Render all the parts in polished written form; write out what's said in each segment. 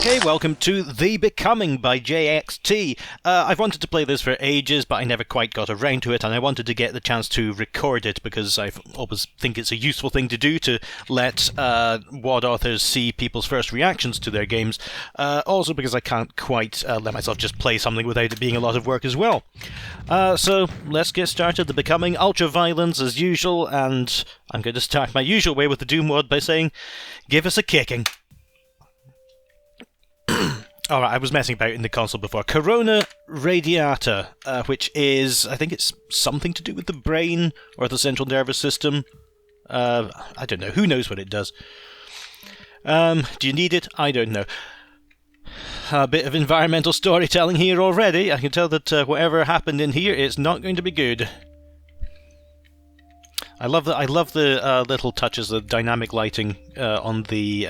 Okay, welcome to The Becoming by JXT. I've wanted to play this for ages, but I never quite got around to it, and I wanted to get the chance to record it because I always think it's a useful thing to do to let WoD authors see people's first reactions to their games. Also because I can't quite let myself just play something without it being a lot of work as well. So let's get started. The Becoming, ultra-violence as usual, and I'm going to start my usual way with the Doom WoD by saying, give us a kicking. Alright, I was messing about in the console before. Corona Radiata, which is, I think it's something to do with the brain or the central nervous system. I don't know. Who knows what it does? Do you need it? I don't know. A bit of environmental storytelling here already. I can tell that whatever happened in here is not going to be good. I love the little touches of dynamic lighting on the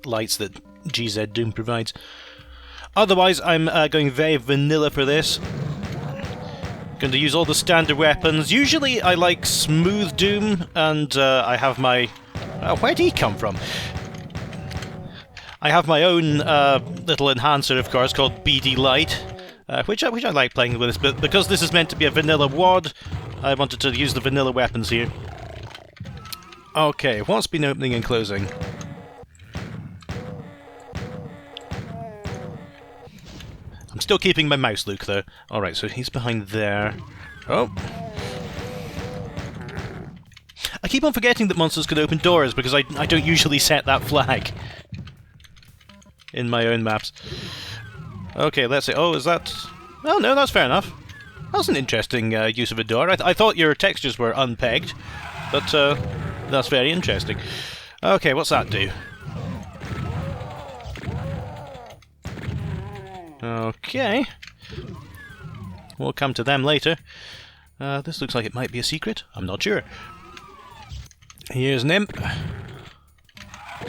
lights that GZ Doom provides. Otherwise, I'm going very vanilla for this. Going to use all the standard weapons. Usually I like smooth Doom, and I have my... where'd he come from? I have my own little enhancer, of course, called BD Light, which I like playing with this, but because this is meant to be a vanilla WoD, I wanted to use the vanilla weapons here. Okay, what's been opening and closing? I'm still keeping my mouse look, though. Alright, so he's behind there. Oh. I keep on forgetting that monsters can open doors, because I don't usually set that flag in my own maps. Okay, let's see. Oh, is that... Oh, no, that's fair enough. That's an interesting use of a door. I thought your textures were unpegged, but that's very interesting. Okay, what's that do? Okay. We'll come to them later. This looks like it might be a secret. I'm not sure. Here's an imp.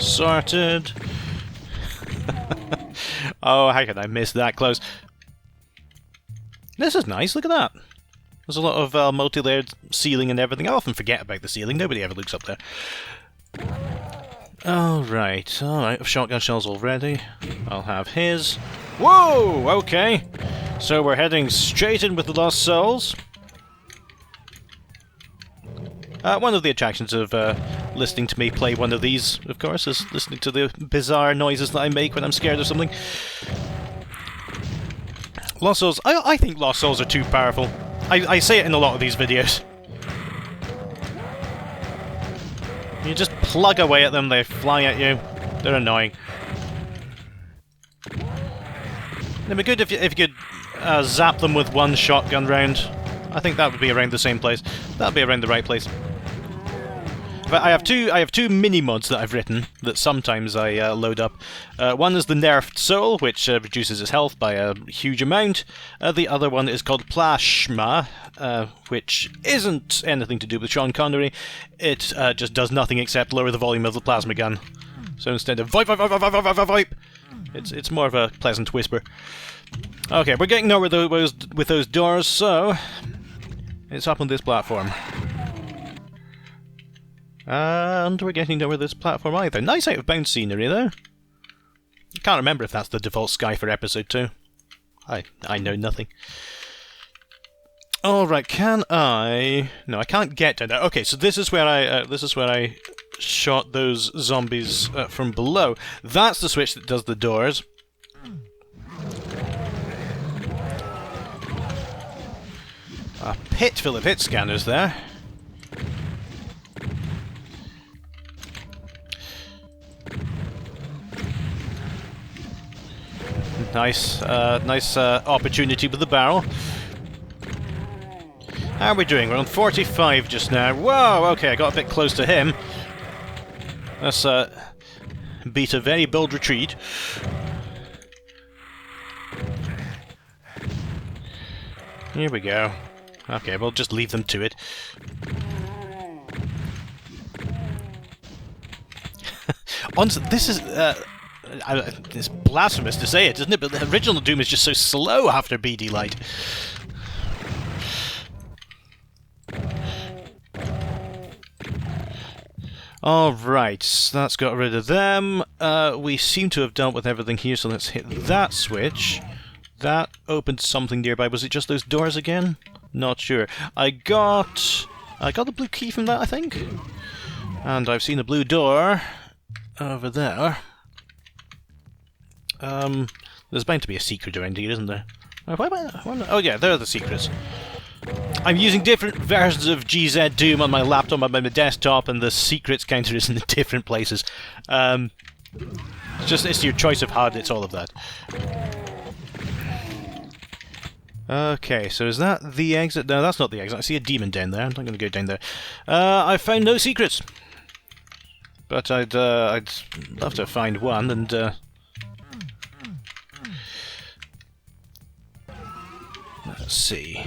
Sorted. Oh, how could I miss that close? This is nice, look at that. There's a lot of multi-layered ceiling and everything. I often forget about the ceiling, nobody ever looks up there. Alright, I've shotgun shells already. I'll have his. Whoa! Okay. So we're heading straight in with the Lost Souls. One of the attractions of listening to me play one of these, of course, is listening to the bizarre noises that I make when I'm scared of something. Lost Souls. I think Lost Souls are too powerful. I say it in a lot of these videos. You just plug away at them, they fly at you. They're annoying. It'd be good if you could zap them with one shotgun round. I think that would be around the same place. That would be around the right place. But I have two mini mods that I've written that sometimes I load up. One is the Nerfed Soul, which reduces its health by a huge amount. The other one is called Plasma, which isn't anything to do with Sean Connery. It just does nothing except lower the volume of the plasma gun. So instead of vipe, vipe, vipe, vipe, vipe, vipe, vipe, it's more of a pleasant whisper. Okay, we're getting nowhere with those doors, so it's up on this platform. And we're getting nowhere with this platform either. Nice out of bounds scenery, though. I can't remember if that's the default sky for episode 2. I know nothing. Alright, can I... No, I can't get to that. Okay, so this is where I shot those zombies from below. That's the switch that does the doors. A pit full of hit scanners there. Nice opportunity with the barrel. How are we doing? We're on 45 just now. Whoa, okay, I got a bit close to him. That's beat a very bold retreat. Here we go. Okay, we'll just leave them to it. This is... it's blasphemous to say it, isn't it? But the original Doom is just so slow after BD Light. Alright, that's got rid of them. We seem to have dealt with everything here, so let's hit that switch. That opened something nearby. Was it just those doors again? Not sure. I got the blue key from that, I think. And I've seen a blue door over there. There's bound to be a secret around here, isn't there? Oh yeah, there are the secrets. I'm using different versions of GZ Doom on my laptop and my desktop, and the secrets counter is in different places. It's your choice of HUD, it's all of that. Okay, so is that the exit? No, that's not the exit. I see a demon down there. I'm not going to go down there. I found no secrets, but I'd love to find one. And let's see.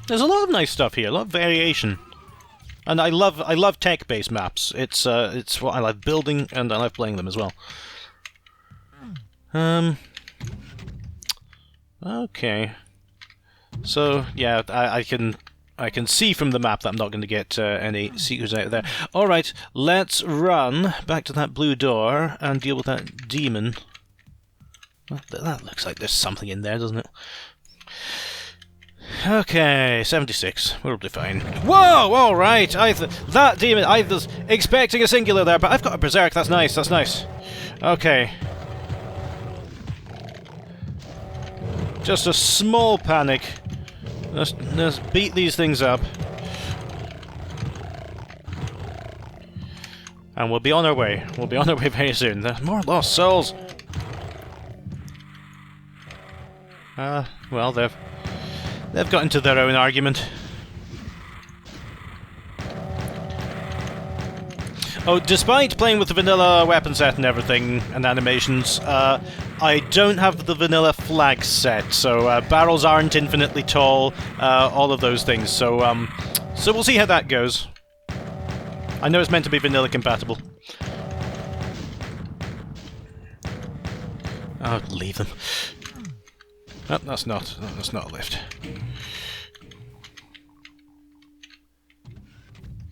There's a lot of nice stuff here, a lot of variation, and I love tech-based maps. It's what I love building, and I love playing them as well. Okay. So yeah, I can see from the map that I'm not going to get any secrets out of there. All right, let's run back to that blue door and deal with that demon. Well, that looks like there's something in there, doesn't it? Okay, 76. We'll be fine. Whoa! All right. That demon. I was expecting a singular there, but I've got a berserk. That's nice. That's nice. Okay. Just a small panic. Let's beat these things up. And we'll be on our way. We'll be on our way very soon. There's more lost souls. Well, they've got into their own argument. Oh, despite playing with the vanilla weapon set and everything, and animations, I don't have the vanilla flag set, so barrels aren't infinitely tall, all of those things, so we'll see how that goes. I know it's meant to be vanilla compatible. Oh, leave them. Oh, that's not a lift.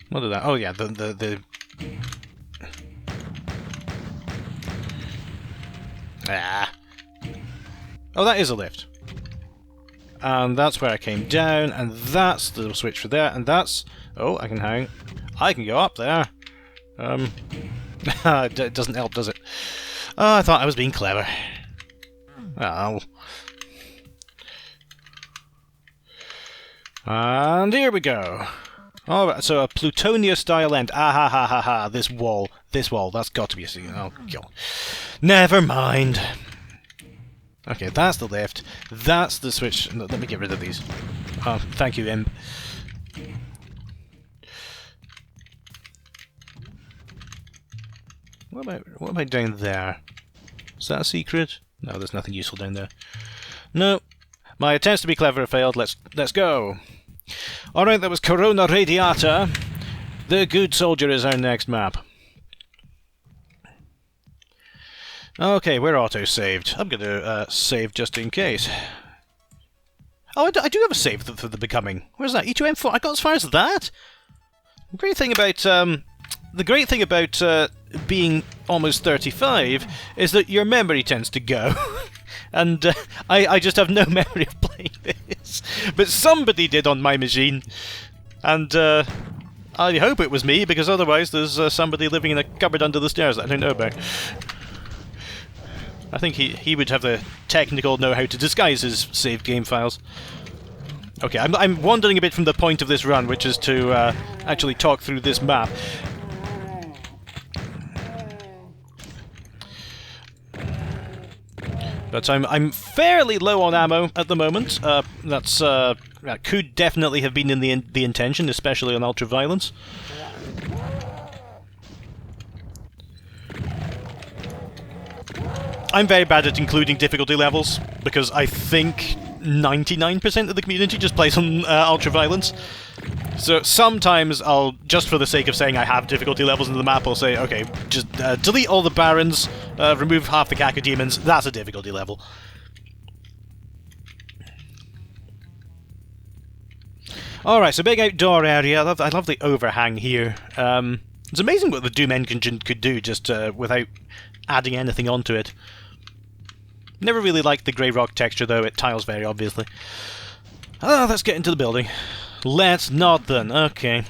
What is that? Oh yeah, the Oh, that is a lift. And that's where I came down, and that's the switch for there, and that's... Oh, I can go up there. It doesn't help, does it? Oh, I thought I was being clever. Oh. And here we go. Alright, so a Plutonia-style end. Ah ha ha ha ha, this wall, that's got to be a secret. Oh, God. Never mind. Okay, that's the lift. That's the switch. No, let me get rid of these. Oh, thank you, Imp. What about down there? Is that a secret? No, there's nothing useful down there. No. My attempts to be clever have failed. Let's go. Alright, that was Corona Radiata. The Good Soldier is our next map. Okay, we're auto-saved. I'm going to save just in case. Oh, I do have a save for the Becoming. Where's that? E2M4? I got as far as that? The great thing about being almost 35 is that your memory tends to go. And I just have no memory of playing this. But somebody did on my machine. And I hope it was me, because otherwise there's somebody living in a cupboard under the stairs that I don't know about. I think he would have the technical know-how to disguise his saved game files. Okay, I'm wandering a bit from the point of this run, which is to actually talk through this map. But I'm fairly low on ammo at the moment. That could definitely have been in the intention, especially on ultraviolence. I'm very bad at including difficulty levels, because I think 99% of the community just plays on ultraviolence. So sometimes I'll, just for the sake of saying I have difficulty levels in the map, I'll say, okay, just delete all the barons, remove half the cacodemons, that's a difficulty level. Alright, so big outdoor area. I love the overhang here. It's amazing what the Doom engine could do just without adding anything onto it. Never really liked the grey rock texture though, it tiles very obviously. Let's get into the building. Let's not then, okay.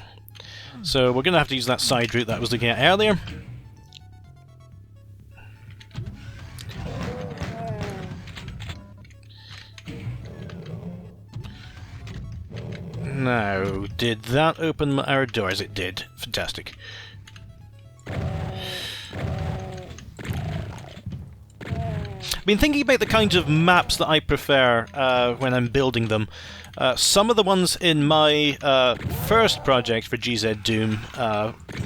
So we're going to have to use that side route that I was looking at earlier. Now, did that open our doors? It did. Fantastic. Been thinking about the kinds of maps that I prefer when I'm building them. Some of the ones in my first project for GZ Doom,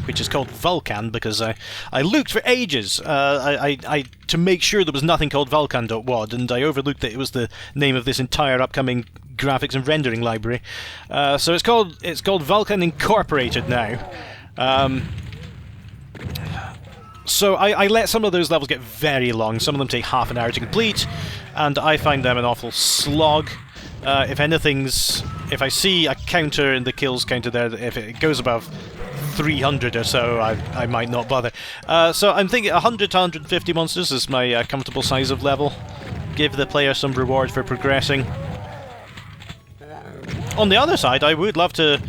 which is called Vulcan, because I looked for ages to make sure there was nothing called Vulcan.wad, and I overlooked that it was the name of this entire upcoming graphics and rendering library. So it's called Vulcan Incorporated now. So I let some of those levels get very long. Some of them take half an hour to complete, and I find them an awful slog. If I see a counter in the kills counter there, if it goes above 300 or so, I might not bother. So I'm thinking 100 to 150 monsters is my comfortable size of level. Give the player some reward for progressing. On the other side, I would love to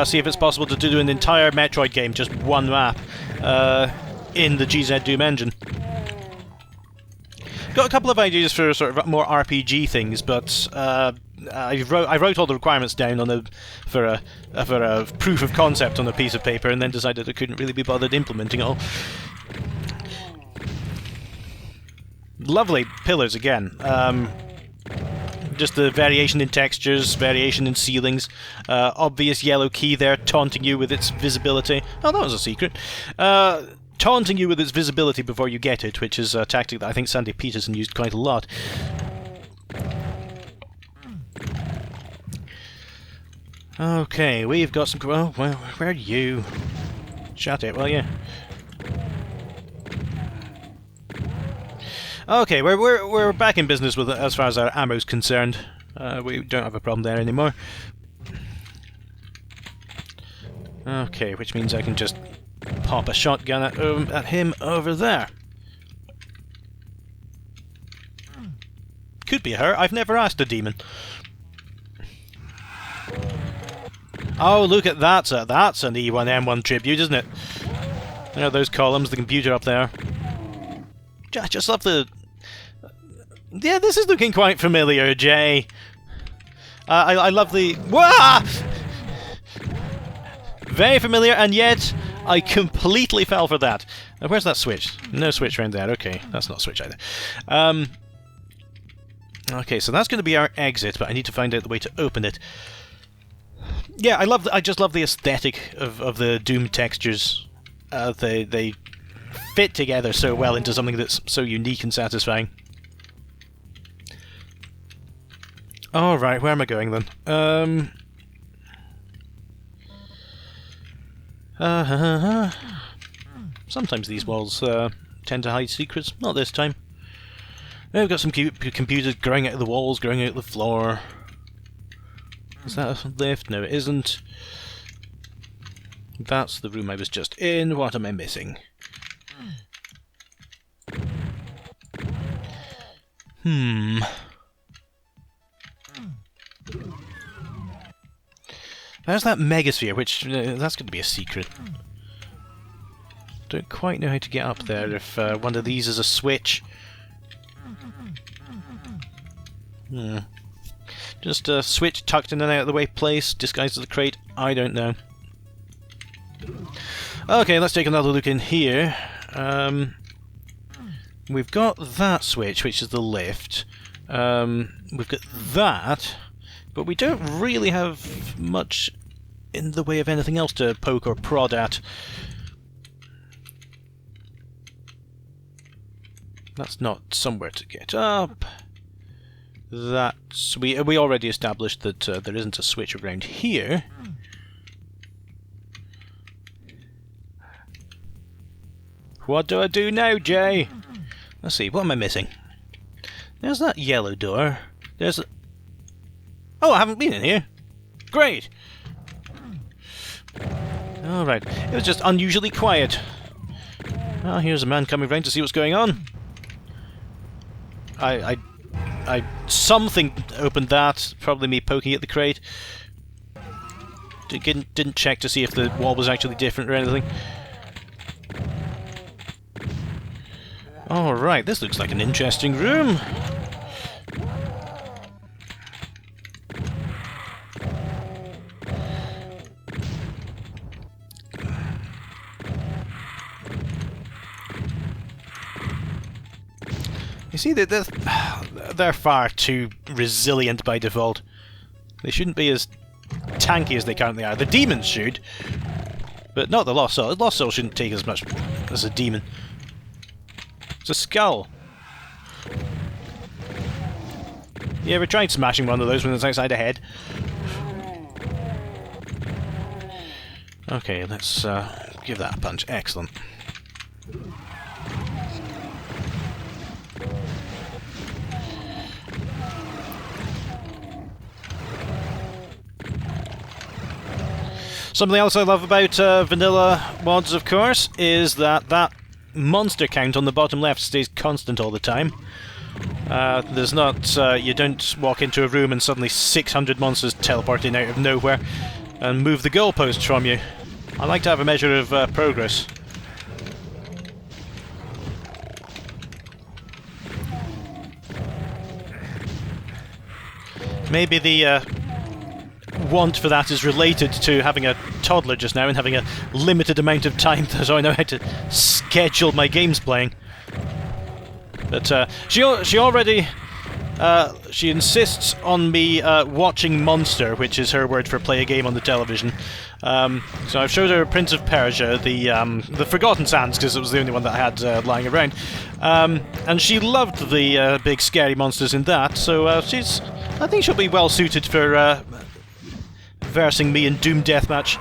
see if it's possible to do an entire Metroid game, just one map, in the GZ Doom engine. Got a couple of ideas for sort of more RPG things, but I wrote all the requirements down for a proof of concept on a piece of paper, and then decided I couldn't really be bothered implementing it all. Lovely pillars again. Just the variation in textures, variation in ceilings, obvious yellow key there taunting you with its visibility. Oh, that was a secret. Taunting you with its visibility before you get it, which is a tactic that I think Sandy Peterson used quite a lot. Okay, we've got some... Oh, well, where are you? Shut it, will you? Okay, we're back in business with it as far as our ammo's concerned. We don't have a problem there anymore. Okay, which means I can just pop a shotgun at him over there. Could be her. I've never asked a demon. Oh, look at that! That's an E1M1 tribute, isn't it? You know those columns, the computer up there. I just love the... Yeah, this is looking quite familiar, Jay. I love the... Wah! Very familiar, and yet I completely fell for that. Now, where's that switch? No switch around there. Okay, that's not a switch either. Okay, so that's going to be our exit, but I need to find out the way to open it. Yeah, I just love the aesthetic of the Doom textures. They fit together so well into something that's so unique and satisfying. Alright, where am I going then? Sometimes these walls tend to hide secrets. Not this time. We've got some computers growing out of the walls, growing out of the floor. Is that a lift? No, it isn't. That's the room I was just in. What am I missing? There's that megasphere, which that's going to be a secret. Don't quite know how to get up there if one of these is a switch. Just a switch tucked in and out of the way place, disguised as a crate. I don't know. Okay, let's take another look in here. We've got that switch, which is the lift. We've got that, but we don't really have much in the way of anything else to poke or prod at. That's not somewhere to get up. That's... we already established that there isn't a switch around here. What do I do now, Jay? Let's see, what am I missing? There's that yellow door. There's... Oh, I haven't been in here. Great! Alright, it was just unusually quiet. Oh, here's a man coming round to see what's going on. Something opened that, probably me poking at the crate. Didn't check to see if the wall was actually different or anything. Alright, this looks like an interesting room. You see, they're far too resilient by default. They shouldn't be as tanky as they currently are. The demons should, but not the Lost Soul. The Lost Soul shouldn't take as much as a demon. It's a skull. You ever tried smashing one of those when it's outside a head? Okay, let's give that a punch. Excellent. Something else I love about vanilla mods, of course, is that monster count on the bottom left stays constant all the time. There's not... you don't walk into a room and suddenly 600 monsters teleport in out of nowhere and move the goalposts from you. I like to have a measure of progress. Maybe the want for that is related to having a toddler just now and having a limited amount of time so I know how to schedule my games playing. But she already... she insists on me watching Monster, which is her word for play a game on the television. So I've showed her Prince of Persia, the Forgotten Sands, because it was the only one that I had lying around. And she loved the big scary monsters in that, so I think she'll be well suited for versing me in Doom Deathmatch.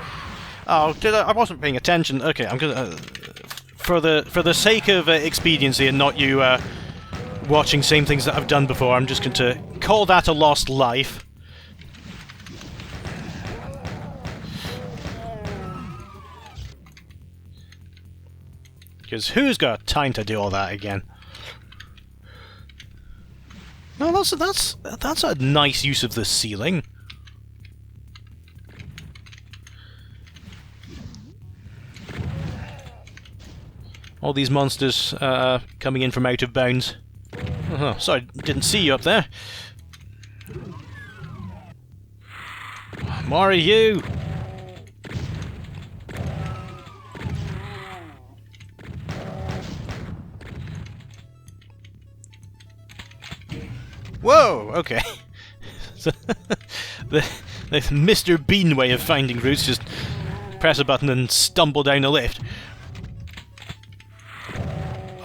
Oh, I wasn't paying attention. Okay, I'm gonna... for the sake of expediency and not you watching same things that I've done before, I'm just going to call that a lost life. Because who's got time to do all that again? No, that's a nice use of the ceiling. All these monsters coming in from out of bounds. Oh, sorry, didn't see you up there. More of you! Whoa! Okay. the Mr. Bean way of finding routes, just press a button and stumble down a lift.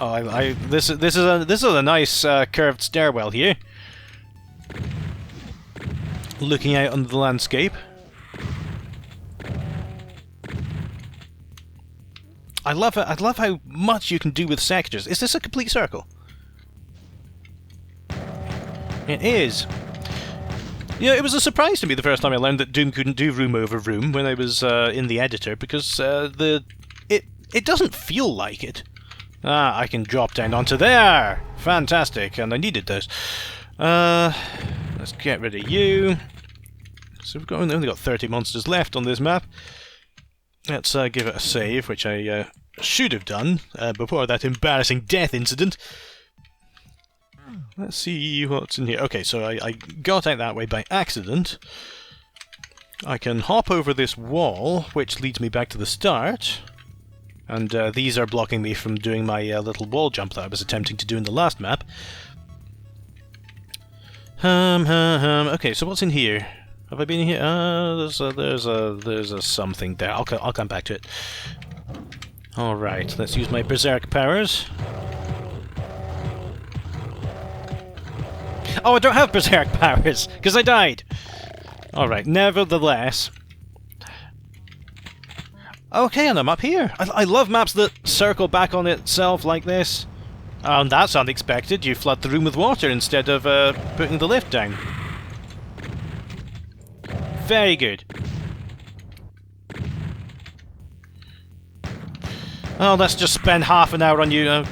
Oh, this is a nice curved stairwell here. Looking out on the landscape. I love it. I love how much you can do with sectors. Is this a complete circle? It is. You know, it was a surprise to me the first time I learned that Doom couldn't do room over room when I was in the editor, because it doesn't feel like it. Ah, I can drop down onto there! Fantastic, and I needed those. Let's get rid of you. So we've only got 30 monsters left on this map. Let's give it a save, which I should have done before that embarrassing death incident. Let's see what's in here. Okay, so I got out that way by accident. I can hop over this wall, which leads me back to the start. And these are blocking me from doing my little wall jump that I was attempting to do in the last map. Okay, so what's in here? Have I been in here? There's a something there. I'll come back to it. All right, let's use my berserk powers. Oh, I don't have berserk powers because I died. All right, nevertheless. Okay, and I'm up here. I love maps that circle back on itself like this. And that's unexpected. You flood the room with water instead of putting the lift down. Very good. Oh, let's just spend half an hour on you.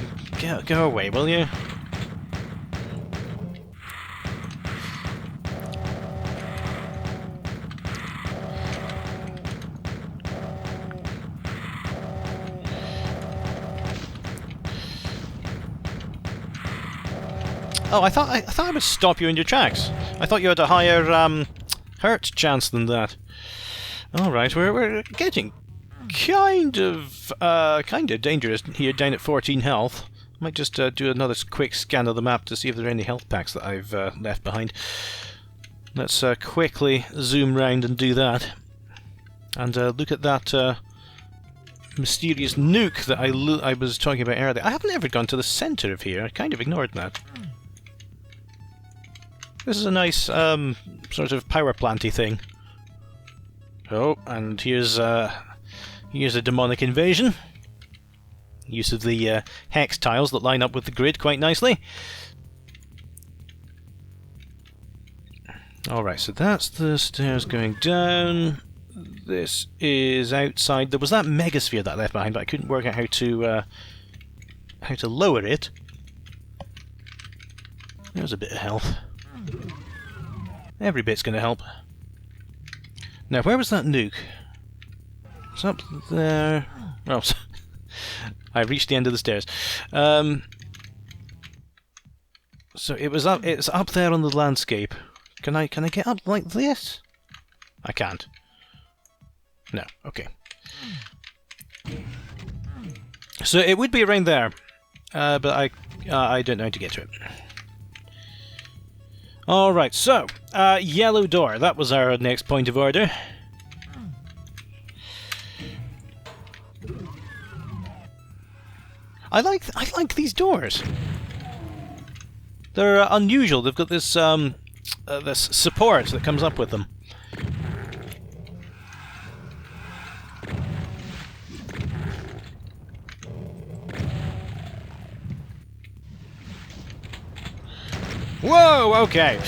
Go away, will you? Oh, I thought I would stop you in your tracks. I thought you had a higher hurt chance than that. All right, we're getting kind of dangerous here, down at 14 health. Might just do another quick scan of the map to see if there are any health packs that I've left behind. Let's quickly zoom round and do that, and look at that mysterious nuke that I was talking about earlier. I haven't ever gone to the centre of here. I kind of ignored that. This is a nice sort of power planty thing. Oh, and here's a demonic invasion. Use of the hex tiles that line up with the grid quite nicely. Alright, so that's the stairs going down. This is outside. There was that megasphere that I left behind, but I couldn't work out how to lower it. There's a bit of health. Every bit's going to help. Now, where was that nuke? It's up there. Oh, I reached the end of the stairs. So it was up. It's up there on the landscape. Can I get up like this? I can't. No. Okay. So it would be around there, but I don't know how to get to it. Alright, so, yellow door, that was our next point of order. I like these doors. They're unusual, they've got this, this support that comes up with them. Whoa, okay.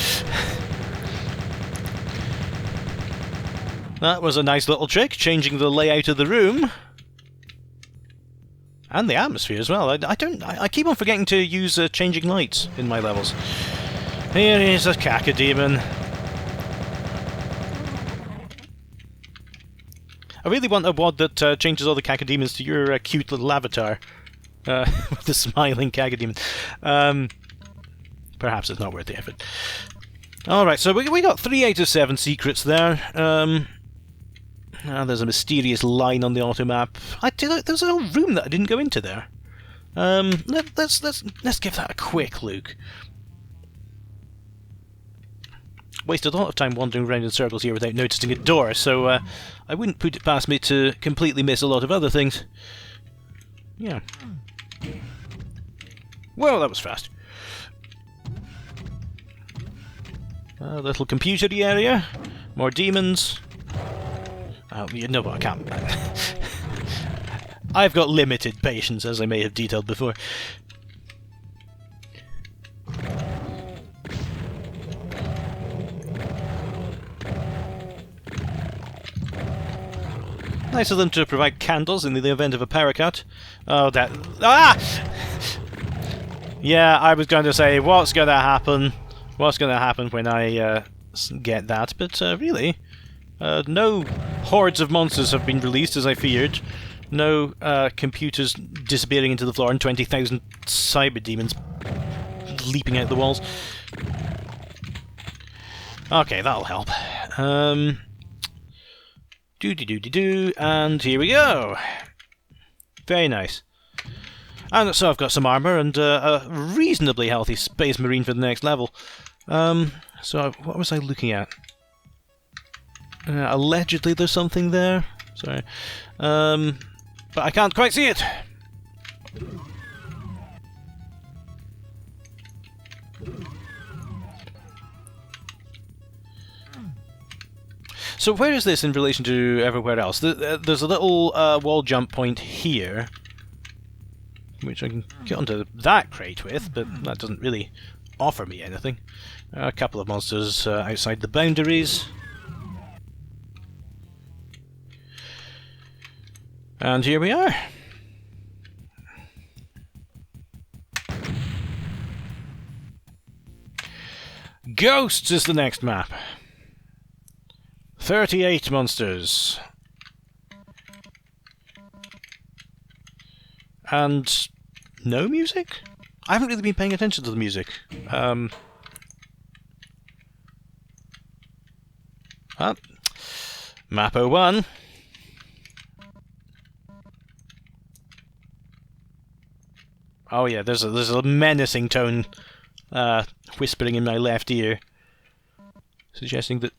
That was a nice little trick, changing the layout of the room. And the atmosphere as well. I keep on forgetting to use changing lights in my levels. Here is a cacodemon. I really want a WOD that changes all the cacodemons to your cute little avatar. With the smiling cacodemon. Perhaps it's not worth the effort. Alright, so we got 3 out of 7 secrets there. There's a mysterious line on the auto map. There's a whole room that I didn't go into there. Let's give that a quick look. Wasted a lot of time wandering around in circles here without noticing a door, so I wouldn't put it past me to completely miss a lot of other things. Yeah. Well, that was fast. A little computery area. More demons. Oh, you know what, I can't. I've got limited patience, as I may have detailed before. Nice of them to provide candles in the event of a power cut. Oh, that... Ah! Yeah, I was going to say, what's going to happen? What's going to happen when I get that? But really, no hordes of monsters have been released, as I feared. No computers disappearing into the floor and 20,000 cyber demons leaping out the walls. Okay, that'll help. And here we go. Very nice. And so I've got some armour and a reasonably healthy Space Marine for the next level. So what was I looking at? Allegedly there's something there. Sorry. But I can't quite see it. So where is this in relation to everywhere else? There's a little wall jump point here, which I can get onto that crate with, but that doesn't really offer me anything. A couple of monsters outside the boundaries. And here we are. Ghosts is the next map. 38 monsters. And no music? I haven't really been paying attention to the music. Map 01. Oh yeah, there's a menacing tone whispering in my left ear, suggesting that.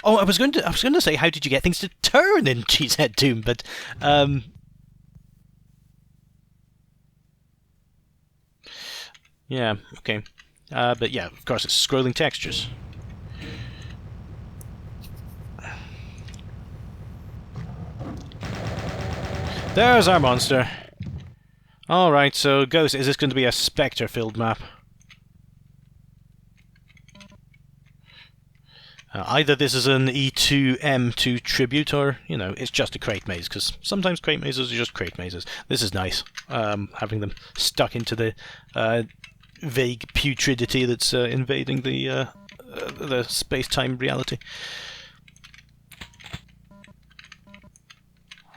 Oh, I was going to say, how did you get things to turn in GZ Doom? But yeah, okay. But yeah, of course, it's scrolling textures. There's our monster. Alright, so Ghost, is this going to be a spectre-filled map? Either this is an E2M2 tribute, or, you know, it's just a crate maze, because sometimes crate mazes are just crate mazes. This is nice, having them stuck into the vague putridity that's invading the space-time reality.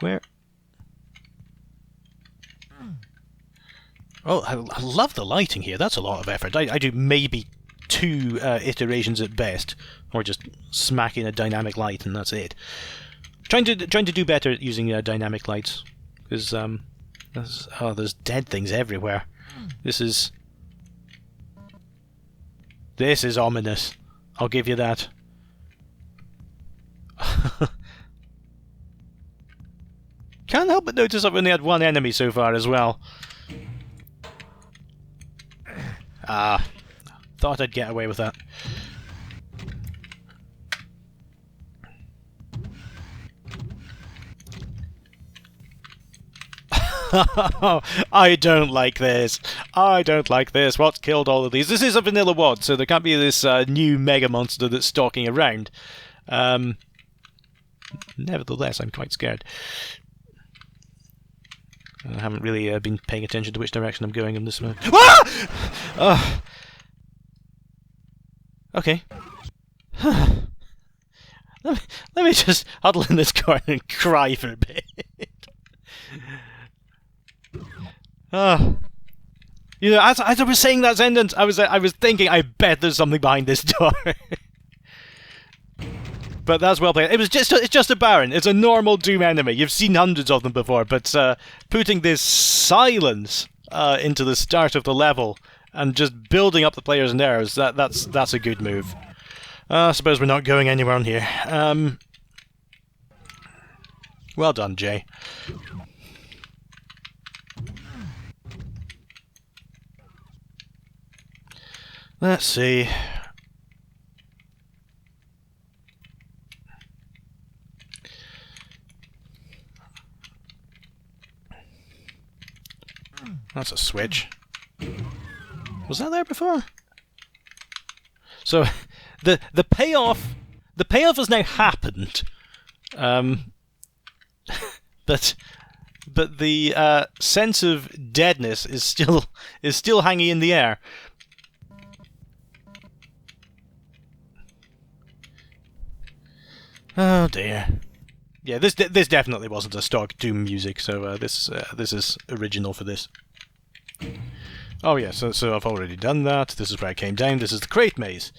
Where? Oh, I love the lighting here. That's a lot of effort. I do maybe 2 iterations at best, or just smacking a dynamic light and that's it. Trying to do better at using dynamic lights, because there's dead things everywhere. This is ominous. I'll give you that. Can't help but notice I've only had 1 enemy so far as well. Thought I'd get away with that. I don't like this. I don't like this. What's killed all of these? This is a vanilla WOD, so there can't be this new mega monster that's stalking around. Nevertheless, I'm quite scared. I haven't really been paying attention to which direction I'm going in this mode. Ah! Okay. let me just huddle in this corner and cry for a bit. You know, as I was saying that sentence, I was thinking, I bet there's something behind this door. But that's well played. It's just a Baron. It's a normal Doom enemy. You've seen hundreds of them before, but putting this silence into the start of the level and just building up the players and arrows, that's a good move. I suppose we're not going anywhere on here. Well done, Jay. Let's see. That's a switch. Was that there before? So, the payoff has now happened. But the sense of deadness is still hanging in the air. Oh dear. Yeah, this definitely wasn't a stock Doom music, so this is original for this. Oh yeah, so I've already done that. This is where I came down. This is the crate maze.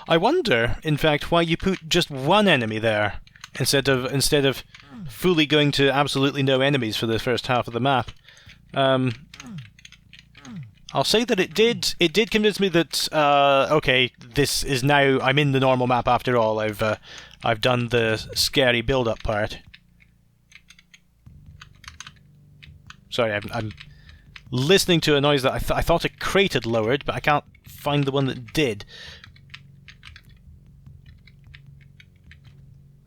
I wonder, in fact, why you put just 1 enemy there instead of fully going to absolutely no enemies for the first half of the map. I'll say that it did convince me that okay, this is now, I'm in the normal map after all. I've done the scary build-up part. Sorry, I'm listening to a noise that I thought a crate had lowered, but I can't find the one that did.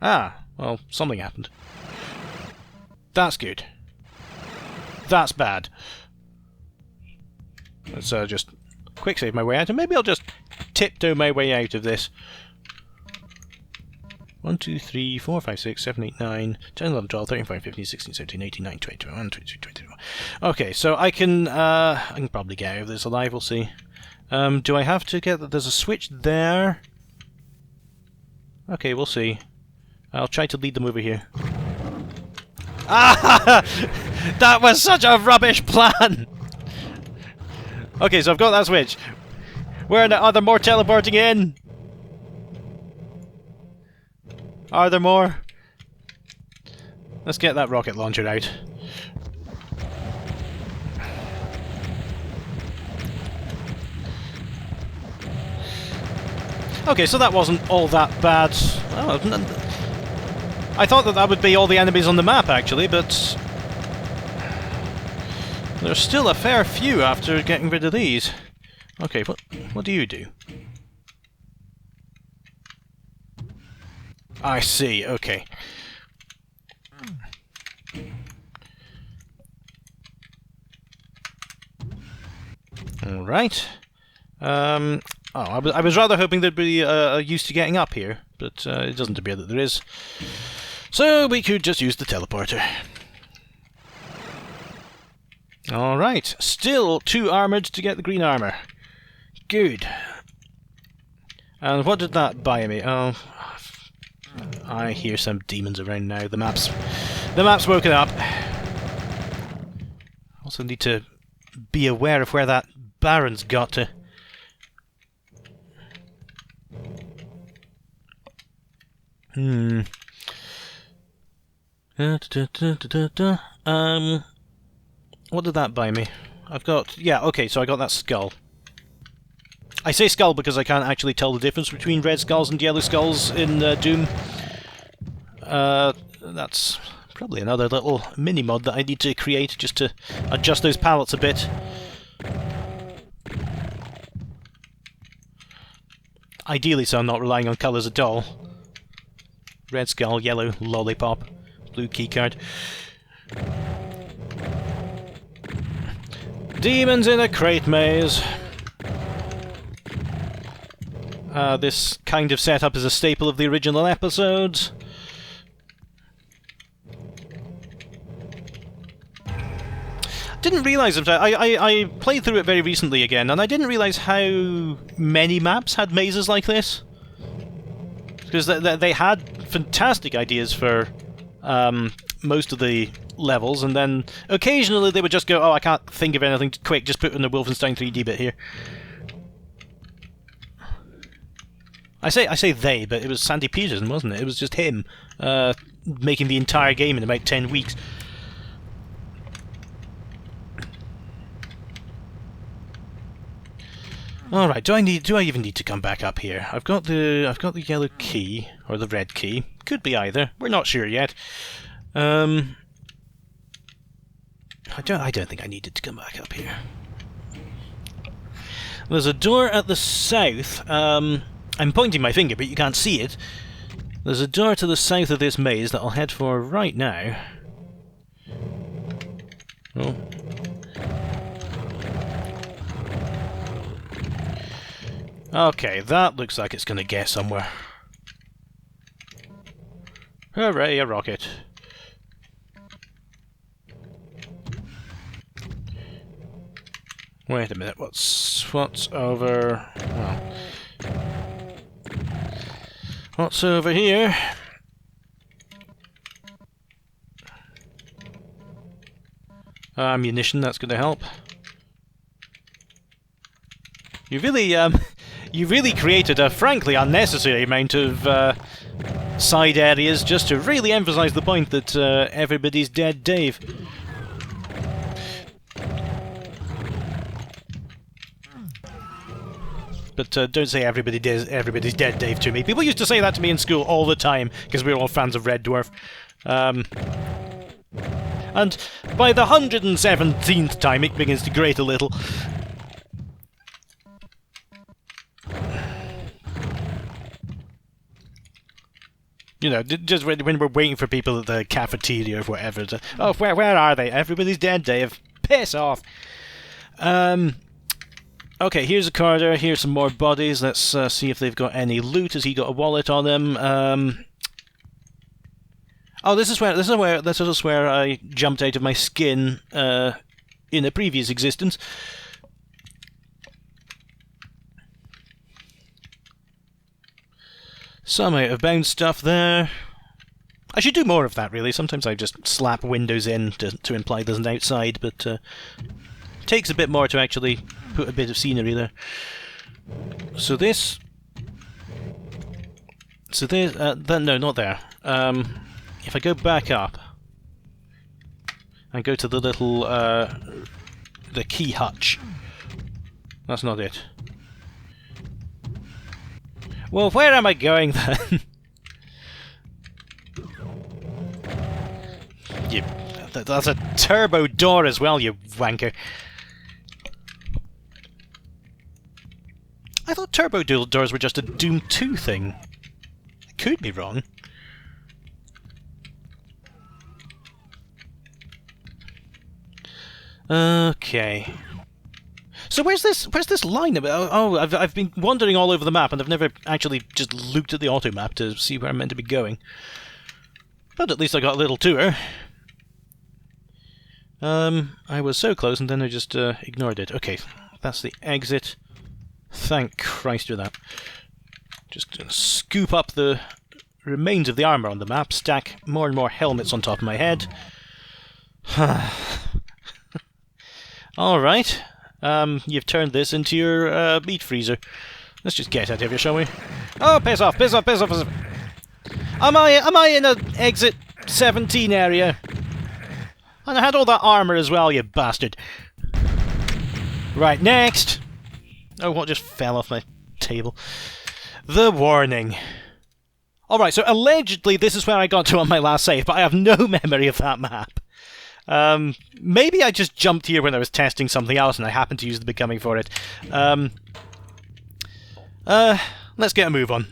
Ah, well, something happened. That's good. That's bad. Let's just quick save my way out, and maybe I'll just tiptoe my way out of this. 1, 2, 3, 4, 5, 6, 7, 8, 9, 10, 11, 12, 13, 14, 15, 16, 17, 18, 19, 20, 21, 22, 23. Okay, so I can probably get out of this alive, we'll see. Do I have to get... There's a switch there. Okay, we'll see. I'll try to lead them over here. Ah! That was such a rubbish plan! Okay, so I've got that switch. Where are there more teleporting in? Are there more? Let's get that rocket launcher out. Okay, so that wasn't all that bad. Oh, I thought that would be all the enemies on the map, actually, but there's still a fair few after getting rid of these. Okay, what do you do? I see, okay. Alright. I was rather hoping there'd be a use to getting up here, but it doesn't appear that there is. So we could just use the teleporter. Alright, still too armoured to get the green armour. Good. And what did that buy me? Oh, I hear some demons around now. The map's woken up. Also need to be aware of where that Baron's got to. What did that buy me? I've got... Yeah, okay, so I got that skull. I say skull because I can't actually tell the difference between red skulls and yellow skulls in Doom. That's probably another little mini-mod that I need to create just to adjust those palettes a bit. Ideally, so I'm not relying on colours at all. Red skull, yellow lollipop, blue keycard. Demons in a crate maze. This kind of setup is a staple of the original episodes. Didn't realise it. I played through it very recently again, and I didn't realise how many maps had mazes like this. Because they had fantastic ideas for most of the levels, and then occasionally they would just go, oh, I can't think of anything quick, just put in the Wolfenstein 3D bit here. I say they, but it was Sandy Peterson, wasn't it? It was just him making the entire game in about 10 weeks. All right, do I even need to come back up here? I've got the yellow key or the red key. Could be either. We're not sure yet. I don't think I needed to come back up here. There's a door at the south. I'm pointing my finger, but you can't see it. There's a door to the south of this maze that I'll head for right now. Oh. Okay, that looks like it's going to get somewhere. Hooray, a rocket. Wait a minute, what's over... Well... What's over here? Ammunition, that's going to help. You really created a frankly unnecessary amount of side areas just to really emphasise the point that everybody's dead, Dave. But don't say everybody's dead, Dave, to me. People used to say that to me in school all the time, because we were all fans of Red Dwarf. And by the 117th time, it begins to grate a little. You know, just when we're waiting for people at the cafeteria or whatever. Oh, where are they? Everybody's dead, Dave. Piss off. Okay, here's a corridor, here's some more bodies. Let's see if they've got any loot. Has he got a wallet on him? Oh, this is where I jumped out of my skin in a previous existence. Some out of bounds stuff there. I should do more of that, really. Sometimes I just slap windows in to imply there's an outside, but it takes a bit more to actually put a bit of scenery there. So this... no, not there. If I go back up and go to the little... the key hutch. That's not it. Well, where am I going then? That's a turbo door as well, you wanker. I thought turbo doors were just a Doom 2 thing. I could be wrong. Okay. So where's this line about? Oh, I've been wandering all over the map and I've never actually just looked at the auto map to see where I'm meant to be going. But at least I got a little tour. I was so close and then I just ignored it. Okay, that's the exit. Thank Christ for that. Just gonna scoop up the remains of the armour on the map, stack more and more helmets on top of my head. Alright. You've turned this into your meat freezer. Let's just get out of here, shall we? Oh, piss off, piss off, piss off, piss off. Am I in an exit 17 area? And I had all that armour as well, you bastard. Right, next. Oh, what just fell off my table? The warning. Alright, so allegedly this is where I got to on my last save, but I have no memory of that map. Maybe I just jumped here when I was testing something else and I happened to use the becoming for it. Let's get a move on.